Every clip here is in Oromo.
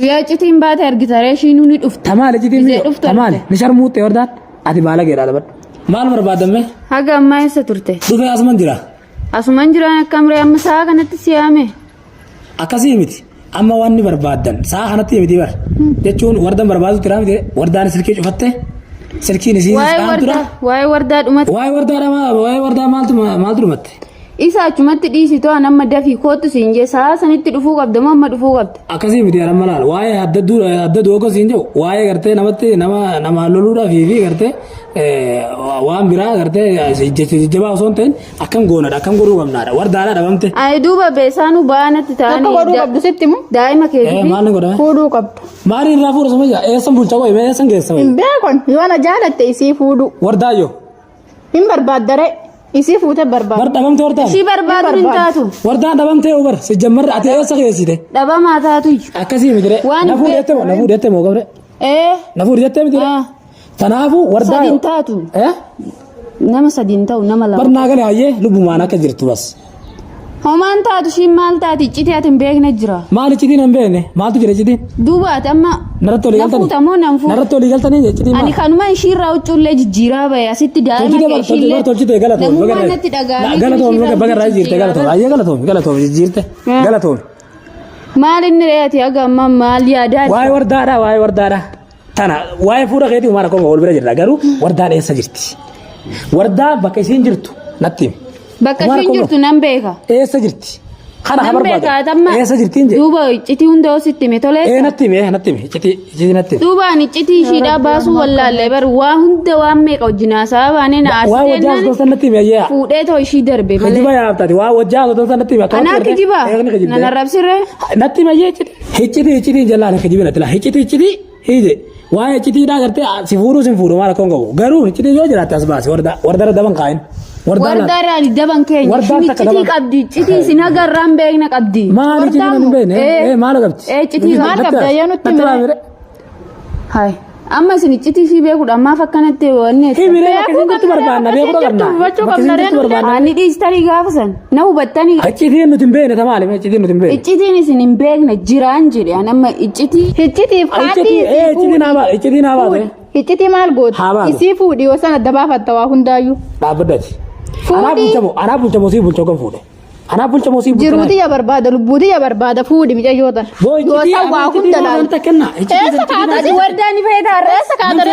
يا جتين بات هرجتاري شينو ندفت تمام جتين تمام نشرموت يوردات أتي بالا كيرا لبر مال مربادمه هاga ما يستورته دوبي أسمان جرا أسمان جرا أنا كامري أما ساعة كانت سيامه أكاسي ميتي أما واني بربادن ساعة كانت ميتي بر تجون وردان بربادو ترى ميتي وردان سلكي شفته سلكي نسيت واي ورداد أمت واي وردان مالتو مت إيسا أجمعت ديسي تو أنا ما دافي كوتو سينجي ساعة سنتي دفوق عبد ما دفوق عبد أكاسي ميتي أنا ملال واي هدد وكو سينجو واي كرته نما لولورا في كرته وام برا كرته جبا سونتين أكم غورو غمنارا وردانا دبمته أي دوبا بيسانو بانا تتاني غورو عبد ستيمو دائما كذي مالنا غورا فودو عبد ماري رافور سمجا إيسم بولشوا إيه إيسم كيسوا بيكون يوانا جالت تيسي فودو وردايو إن بربادرة يسي فوته برباد دبمته وردان شي برباد رنتاتو وردان دبمته أوبر سجمر أتي إيسا كيسيته دبا ما تاتو أكاسي ميتي نفور يتمو قبره نفور يتمو تنافو وردايو سدينتاتو نما سدينتاو نما لا برناغلي أيه لبومانا كجرتو بس همان تاتو شي مال تاتي جيتياتن بيك نجرا مال جدين أمبينه مال تجري جدين دوبات أما نرتو ليغال تاني نفوت أمو نفوت نرتو ليغال تاني جدين أنا كانوا ما يشير راوتشو لج جيرا بيا ستي دائما كيشيل تولجي غلطو بغير راي جيرته غلطو جيرته غلطو مال النرياتي أجا ما مال يا دار واي وردارا تنا واي فورا غيتي وما نكون اول برجر غارو وردان اي سجرتي وردا بكيسين جرتو نتيم بكيسين جرتو نمبيكا اي سجرتي خنا خبر بعد اي سجرتي دوبا جتي هندو ستي متولي اي نتيم جتي نتيم دوبا ني جتي شيدا باسو والله لبر وا هند وا ميقو جناسا واني ناس وا وجاز دوسن نتيم يا فوديتو شي دربي كجبا يا بتاتي وا وجاز دوسن نتيم انا كجبا انا ربسره نتيم يا هيتي جلال كجبا نتلا هيتي هيدي واي هيتي دا کرتے سفورو مارا كونغو غارو هيتي جو جراتا اسباس وردا دبن قاين وردا رالي دبن كين هيتي قبدي هيتي سنا غرام بينا قبدي ما هيتي من بين ايه ما لغبت هيتي ما قبدا يا نتيم هاي أما سنتي في بيكود أما فكانت توني هي ميرا كنت بربانا بيكود كرنا أنا دي استري غافسن نو بتاني هيتي نتيم بين تمام هيتي نتيم بين هيتي نسين بين جيران جيري أنا ما هيتي فادي هيتي نابا هيتي مال غود يسي فودي وسنا دبا فتوا هندايو دابدتي أنا بولشمو سي بولشو كم فوده أنا بولشمو سي جرودي يا برباد لبودي يا برباد فودي مجا يودا يوسا واكون دلال إيسا كاتي ورداني فيدا رأس كاتر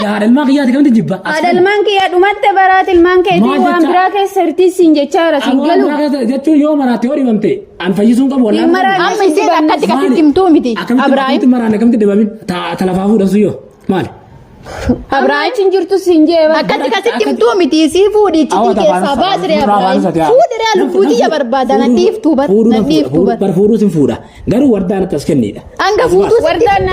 يار الماكيات كم تجيبها هذا المانكيات ومتى برات المانكيات وامبراك سرتي سينجة شارع سينجلو جتوا يوم أنا تيوري بمتي أنا فيزون كم ولا أما يصير أكتر كتير تيمتو ميتي أبراهيم مرة كم تدبامين تلفافو رسيو مال أبراهيم سينجرتو سينجة أكتر كتير تيمتو ميتي سي فودي تيجي كسباس ريا أبراهيم فودي ريا لبودي يا برباد أنا نيف توبر برفورو سنفورا غير وردان تسكني ده أنك فودو وردان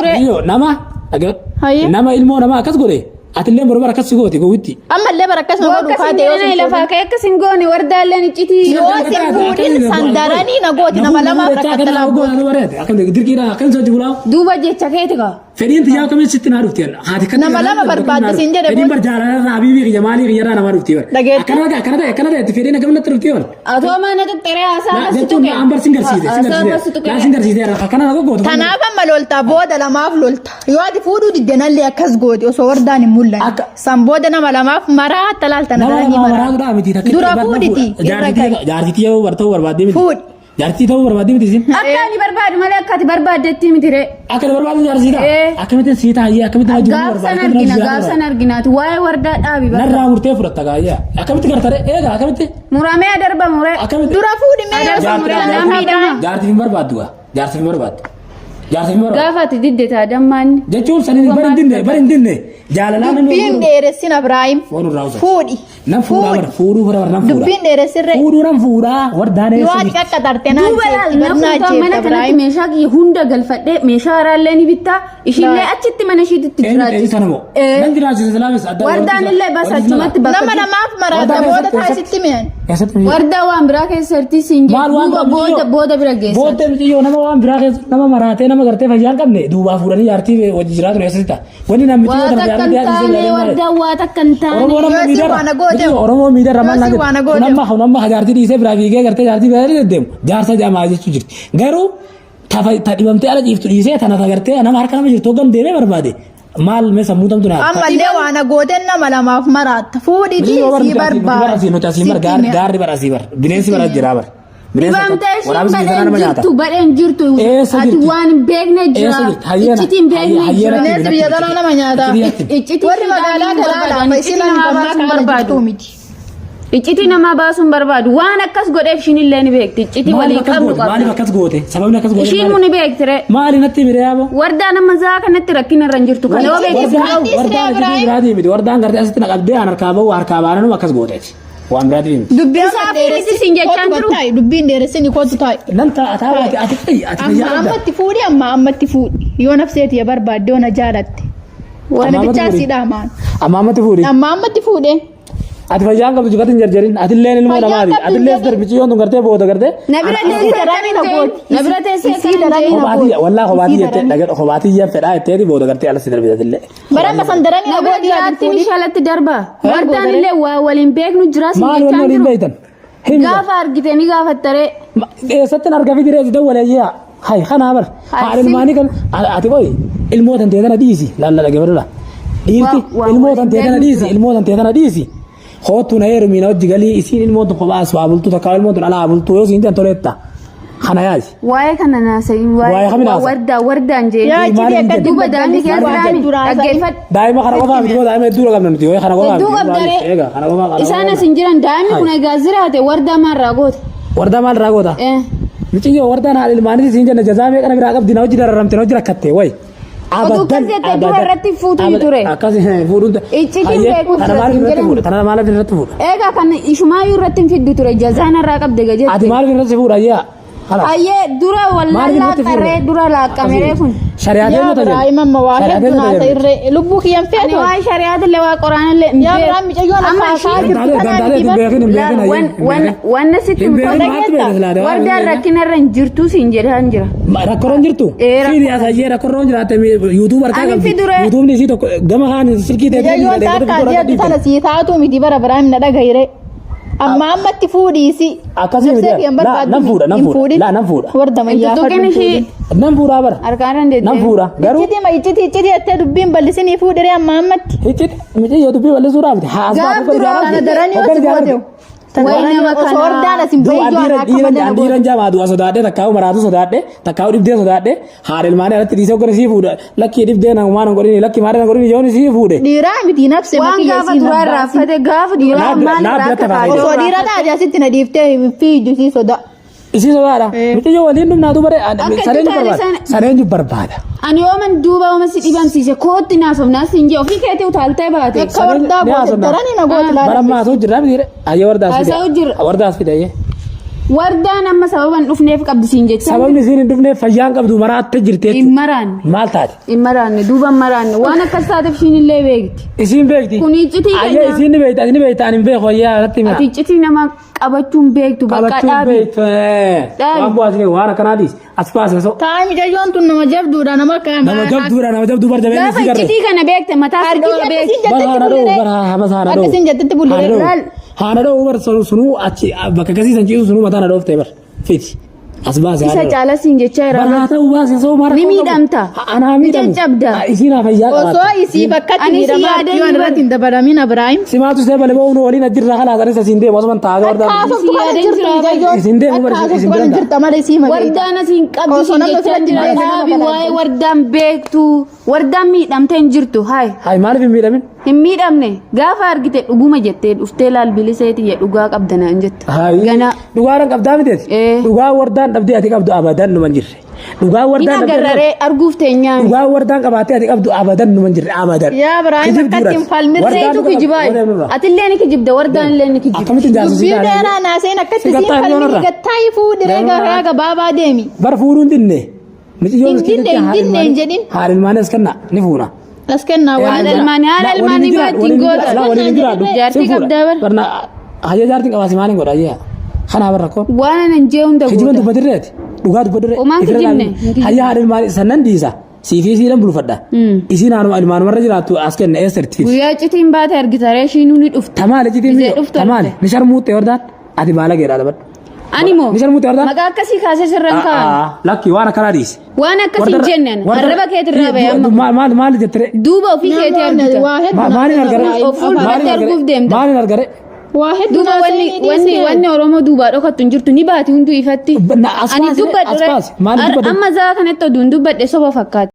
أيوه نما أجا نما إلمو نما كسغوري أتلم بربارة كسغوتي قوتي أما اللي بركز نقول فادي أنا لفاكيك كسنجوني وردان لين جتي يوسف فودي سندراني نقول نما لما بركز تلاقوا أكن دير كيرا أكن سوتي بلاو دوبا جت كيتك فدين تيا كم ستنا روتين هذه كنا نما لما برباد سنجر فدين برجالا رابي بي جمالي ريرا نما روتين كنا فدين كم نتروتين أتوا ما نتتري أسا جتون أمبر سينجر سيده لا سينجر سيده كنا نقول تنافا ملولتا بودا لما فلولتا يوادي فودو دينا اللي أكز قود وصور داني مولا سامبودا نما لما مرا تلالتا نراني مرا دورا فودتي جارتي يو برتو بربادي فود جارتي تو بربادي متزين أكاني برباد مالك كاتي برباد دتي متري أكان بربادي جارتي دا أكمل سيتا هي أكمل غافسن أرجينات واي وردا أبي نرى مرتي فرطة جاية أكمل كرتة إيه أكمل مرامي أدرب مرة دورا فودي مير جارتي في برباد دوا جارتي في برباد غافت ديدة تادمان جتول سنين برندين جالنا دبين ديرسين إبراهيم فودي نفورا فورو دبين ديرسين فورو نفورا ورداني يوادي كترتنا نفورا منا كانت ميشا كي هوندا غلفت ميشا رالني بيتا إشيلة أشتت من شيء تجرات وردان اللي بس أجمعت بس نما ما في مرة تبودا تحسيت مين وردا وامبراك سرتي سينجي بودا براجيس بودا بتيجي نما وامبراك نما مراتي نما करते फैजान कब ने दूबा फुरानी यारती वो जिरात रहे सता वनी ना मिट्टी उधर यार दिया वरदा वाता कंताने औरमो मीडर रमन ना नम्मा हजारती इसे ब्रावी के करते यारती बैर दे जार से जाम आज चुजिर Gairo dhibamtee ala jiiftu dhiisee tana agartee nama harka nama jirtu hoggan deemee barbaade maal mee sammuu tamtu naa ammallee waan gooten nama lamaaf maraatta fuudhiti si barbaada nuti asii bar gaarri bar asii bar bineensi bar jira bar dhibamtee badeen jirtu badeen jirtu ati waan beekne jira iccitiin beekne jira bineensi biyya tanaa nama nyaata warri magaalaa kalaadhaan isinan gammaa barbaadu miti iccitii nama baasuun barbaadu waan akkas godheef ishiin illee ni beekti iccitii walii qabnu qabna maaliif akkas goote sababni akkas goote ishiin mun beektire maali natti miriyaabo wardaa nama zaa kanatti rakkina irra hin jirtu kana yoo beekti wardaan biraati miti wardaan gartee asitti naqabdee harkaa bahu harkaa baananu akkas gooteeti waan biraati miti dubbiin saafiritti sin jechaan jiru dubbiin dheeressini kootu taa'e nan taa'aati ati ammatti fuudhi ammatti fuudhi yoo nafseeti ya barbaadde yoo na jaalatte waan bichaa si dhaamaan ammatti fuudhe ati fayyaan qabdu jikatin jarjarin ati illee ilmoo namaati ati illee darbichi yoon tun gartee booda gartee nabira teessee kobaati wallaa kobaati jettee dhagaa kobaati yaa fedhaa jetteeti booda gartee alas darbita illee bara masandarani nabooti yaattiin shalatti darba wardaan illee waa waliin beeknu jira sin maal wanni waliin beektan gaafa argite ni gaafattaree eessattin argaa fi direesi dawwaleeyyaa hay kanaa bar haal ilmaanii kan ati qoy ilmootan teetana dhiisi laalla dhagee barula dhiirti ilmootan teetana dhiisi Hotu na yero mina wajji galii isiin ilmootun kophaa as waa bultu takkaa ilmootun alaa bultu yoo siin toletta kana yaasi waa'ee kana naasayin waa'ee wardaan jee duba daandii keessatti dhaggeeffadhu daa'ima kana qofaa miti daa'ima hedduu qabna nuti yoo kana qofaa miti isaan asin jiran daa'imni kun egaa ziraate wardaa maal raagota miciyyo wardaan haal ilmaanii siin jenna jazaamee kana biraa qabdi na wajji dararamte na wajji rakkatte way Oduu kazeete dura irratti fuutu ture. Akkas fuudhuun iccitiin beeku tana maaliif irratti fuudha? Egaa kan ishumaayuu irratti fiddu ture jazaan irraa qabde gajeetti. Ati maaliif irratti fuudha ayyaa? Ayyee dura wallaalaa qarree dura laaqqameree kun. Shari'aatee mata jira. Ibrahim amma waa hedduu naasa irree lubbuu kiyyan feetu. Ani waa shari'aatillee waa qoraanillee. Yaa Ibrahim micayyoon amma wanna sitti wardaan rakkina irra hin jirtu siin jedhaan jira. Rakkoon jirtu? Siiriyaas ayyee rakkoon jiraatte yuutuub harkaa qabdi. Yuutuubni isii tokko gama kaan silkii ta'e. Micayyoon takkaa jedhu tana sii taatu miti bara Ibrahim na dhagahire. Amma ammatti fuudhiisi. Akkasii miti nan fuudha warda mayyaa nan fuudha bara harkaan dandeettii nan fuudha garuu icciti jettee dubbiin bal'isinii fuudhiree amma ammatti icciti miti yoo dubbii bal'isuudhaaf Andiiran jamaatu waa sodaadhe takkaa'u maraatu sodaadhe takkaa'u dhibdee sodaadhe haadha ilmaanii alatti dhiisee oggora sii fuudha lakkii dhibdee na waan godhini lakki maadha godhini yoon sii fuudhe. Dhiiraa miti nafse waan gaafa duraa raaffate gaafa dhiiraa maal osoo dhiira taate asitti na dhiiftee fiiju sii soda. Isii sodaadha miti yoo waliin dhumnaatu bare sareenyu barbaada. Ani ooman duuba ooma si dhibamsiise kootti naasofnaa siin jee ofii keetii utaaltee baate. Akka wardaa booddaranii na gooti laala. Barammaasuu jirra miti ayyee wardaas fide. Wardaan amma sababan dhufneef qabdi siin jecha. Sababni isiin hin dhufneef fayyaan qabdu maraatte jirti jechuudha. Immaraan. Maal taate? Immaraan duuba immaraan waan akkas taateef isiin illee beekti. Isiin beekti. Kun iccitii kenna. Ayyee isiin ni beekti ani beekti ani beeku ayyaa irratti hima. Ati iccitii nama qabachuun beektu bakka dhaabi. Waan bu'aasine waan akkanaatiis as baase so. Taa'ee micayyoon tun nama jabduudha nama kaa'e. Nama jabduu barjabee ni si garre. Gaafa iccitii kana beekte mataa si dhoola beekti. Akkasiin jettitti bullee. Haana dhoo bar sunuu achi bakka kasiisan ciisu sunuu mataa na dhooftee bar fiti as baase isa caala siin jechaa jira bara ta'uu baase soo mara ni miidhamta anaa miidhamu cabda isiin fayyaa qabaata osoo isii bakka miidhamaa yoon irratti hin dabalamin Ibrahim simaatu see bale ba'uun waliin ajjirra halaa sanis isiin deemu osoo taagaa wardaa isiin deemu bar isiin deemu jirta malee sii malee wardaan asiin qabdu siin jechaa jira dhaabi waa'ee wardaan beektu wardaan miidhamte hin jirtu haay maaliif hin miidhamin hin miidhamne gaafa argite dhuguma jettee dhuftee laalbiliseeti ye dhugaa qabdana hin jette gana dhugaadhaan qabdaa miteeti dhugaa wardaan dhabdee ati qabdu abadan numan jirre dhugaa wardaan dhabdee arguuf teenyaa dhugaa wardaan qabaatee ati qabdu abadan numan jirre abadan yaa Ibrahim akkatti falmirreetu kijibaa atillee ni kijibda wardaan illee ni kijibda akkamitti jaarsi dubbii dheeraa naaseen akkatti siin falmii gattaayi fuudhiree garaa gabaabaa deemi bara fuudhuun dinne miti yoo dinne hin jedhin haadha ilmaanis kenna ni fuuna askenna waan almaani baatiin goota jaartii qabdaa bar barna hayya jaartiin qabaasi maaliin godha ayyaa kana barra ko waan nan jee hunda goota kijiban dubbadirreeti dhugaa dubbadirree omaan kijibne hayya haadha ilmaani sannan dhiisa siifi siidan bulfadha isiin haanuma ilmaanumarra jiraattu as kenna eessertiif guyyaa citiin baate argitaree shiinuu ni dhufta tamaale citiin tamaale ni sharmuutte wardaan ati baala geedhaa dabadhu Animo. Ni sharmuute arda. Maqaa akkasii kaasee sirran kaan. Lakki waan akkana dhiisi. Waan akkasii hin jenneen. Arraba keetii irraa ba'e amma. Maal jettee? Duuba ofii keetii argita. Maaliin argare? Fuulduratti arguuf deemta. Maaliin argare? waa hedduu Duuba wanni Oromoo duubaa dhokattu hin jirtu ni baati hunduu ifatti. Ani dubbadhe. Amma zaa kanatti oduun dubbadhe soba fakkaata.